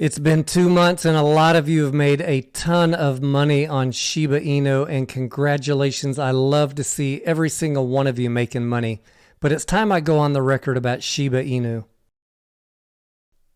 It's been 2 months and a lot of you have made a ton of money on Shiba Inu, and congratulations. I love to see every single one of you making money. But it's time I go on the record about Shiba Inu.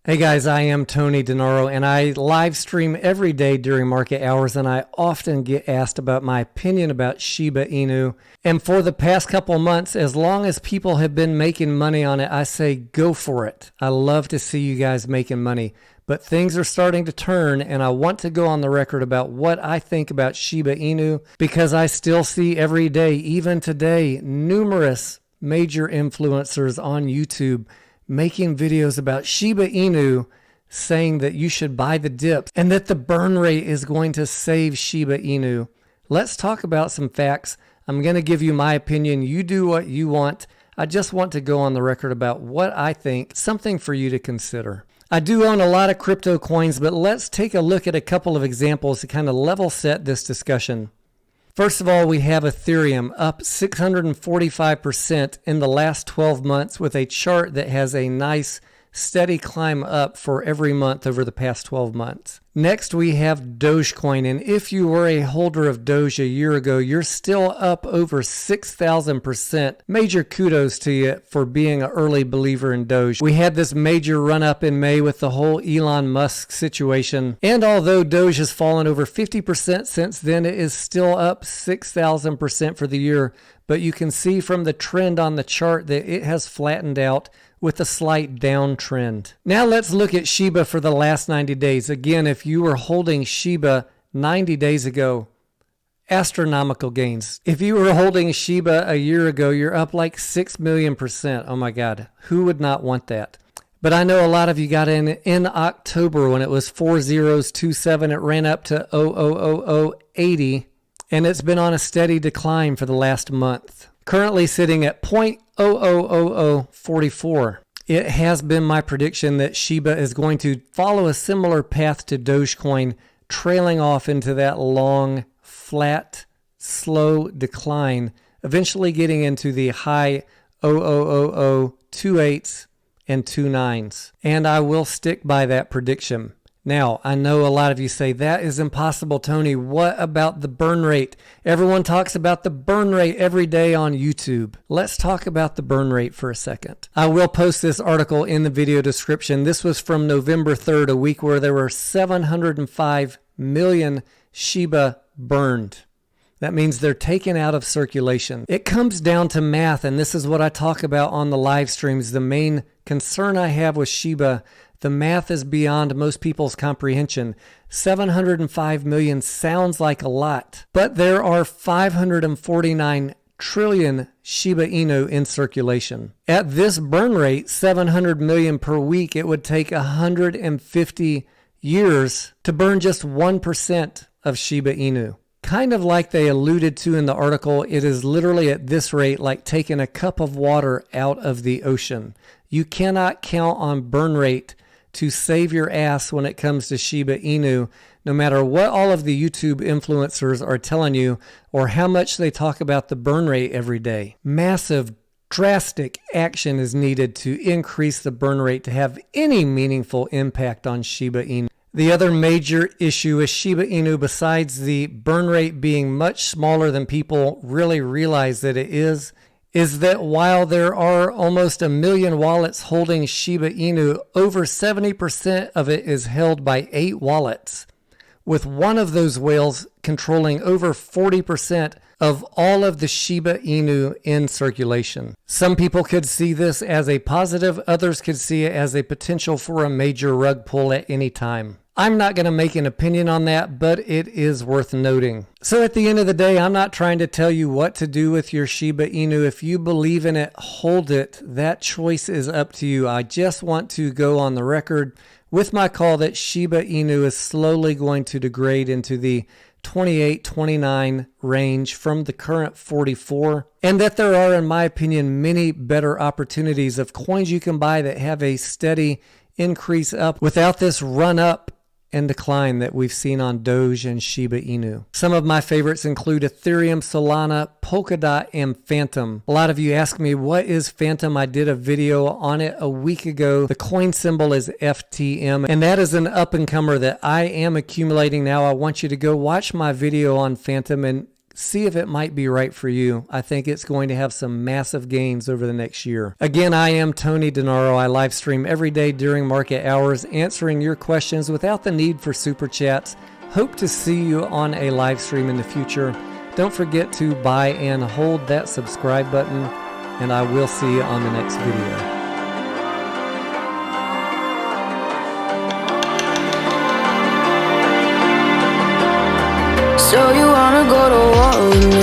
Hey guys, I am Tony Denaro and I live stream every day during market hours, and I often get asked about my opinion about Shiba Inu. And for the past couple months, as long as people have been making money on it, I say go for it. I love to see you guys making money. But things are starting to turn, and I want to go on the record about what I think about Shiba Inu, because I still see every day, even today, numerous major influencers on YouTube making videos about Shiba Inu, saying that you should buy the dips and that the burn rate is going to save Shiba Inu. Let's talk about some facts. I'm going to give you my opinion. You do what you want. I just want to go on the record about what I think, something for you to consider. I do own a lot of crypto coins, but let's take a look at a couple of examples to kind of level set this discussion. First of all, we have Ethereum up 645% in the last 12 months with a chart that has a nice steady climb up for every month over the past 12 months. Next, we have Dogecoin, and if you were a holder of Doge a year ago, you're still up over 6,000%. Major kudos to you for being an early believer in Doge. We had this major run up in May with the whole Elon Musk situation, and although Doge has fallen over 50% since then, it is still up 6,000% for the year. But you can see from the trend on the chart that it has flattened out with a slight downtrend. Now let's look at Shiba for the last 90 days. Again, if you were holding Shiba 90 days ago, astronomical gains. If you were holding Shiba a year ago, you're up like 6 million%. Oh my God, who would not want that? But I know a lot of you got in October when it was 4027. It ran up to 0.00080. And it's been on a steady decline for the last month. Currently sitting at 0.000044. It has been my prediction that Shiba is going to follow a similar path to Dogecoin, trailing off into that long, flat, slow decline, eventually getting into the high 0.00028s and 29s. And I will stick by that prediction. Now, I know a lot of you say, that is impossible, Tony. What about the burn rate? Everyone talks about the burn rate every day on YouTube. Let's talk about the burn rate for a second. I will post this article in the video description. This was from November 3rd, a week where there were 705 million Shiba burned. That means they're taken out of circulation. It comes down to math, and this is what I talk about on the live streams. The main concern I have with Shiba, the math is beyond most people's comprehension. 705 million sounds like a lot, but there are 549 trillion Shiba Inu in circulation. At this burn rate, 700 million per week, it would take 150 years to burn just 1% of Shiba Inu. Kind of like they alluded to in the article, it is literally at this rate like taking a cup of water out of the ocean. You cannot count on burn rate to save your ass when it comes to Shiba Inu, no matter what all of the YouTube influencers are telling you or how much they talk about the burn rate every day. Massive, drastic action is needed to increase the burn rate to have any meaningful impact on Shiba Inu. The other major issue with Shiba Inu, besides the burn rate being much smaller than people really realize that it is that while there are almost 1 million wallets holding Shiba Inu, over 70% of it is held by 8 wallets, with one of those whales controlling over 40% of all of the Shiba Inu in circulation. Some people could see this as a positive, others could see it as a potential for a major rug pull at any time. I'm not going to make an opinion on that, but it is worth noting. So at the end of the day, I'm not trying to tell you what to do with your Shiba Inu. If you believe in it, hold it. That choice is up to you. I just want to go on the record with my call that Shiba Inu is slowly going to degrade into the 28, 29 range from the current 44, and that there are, in my opinion, many better opportunities of coins you can buy that have a steady increase up without this run up and decline that we've seen on Doge and Shiba Inu. Some of my favorites include Ethereum, Solana, Polkadot, and Phantom. A lot of you ask me, what is Phantom? I did a video on it a week ago. The coin symbol is FTM, and that is an up-and-comer that I am accumulating now. I want you to go watch my video on Phantom and see if it might be right for you. I think it's going to have some massive gains over the next year. Again, I am Tony Denaro. I live stream every day during market hours, answering your questions without the need for super chats. Hope to see you on a live stream in the future. Don't forget to buy and hold that subscribe button, and I will see you on the next video. So you wanna go to war with me?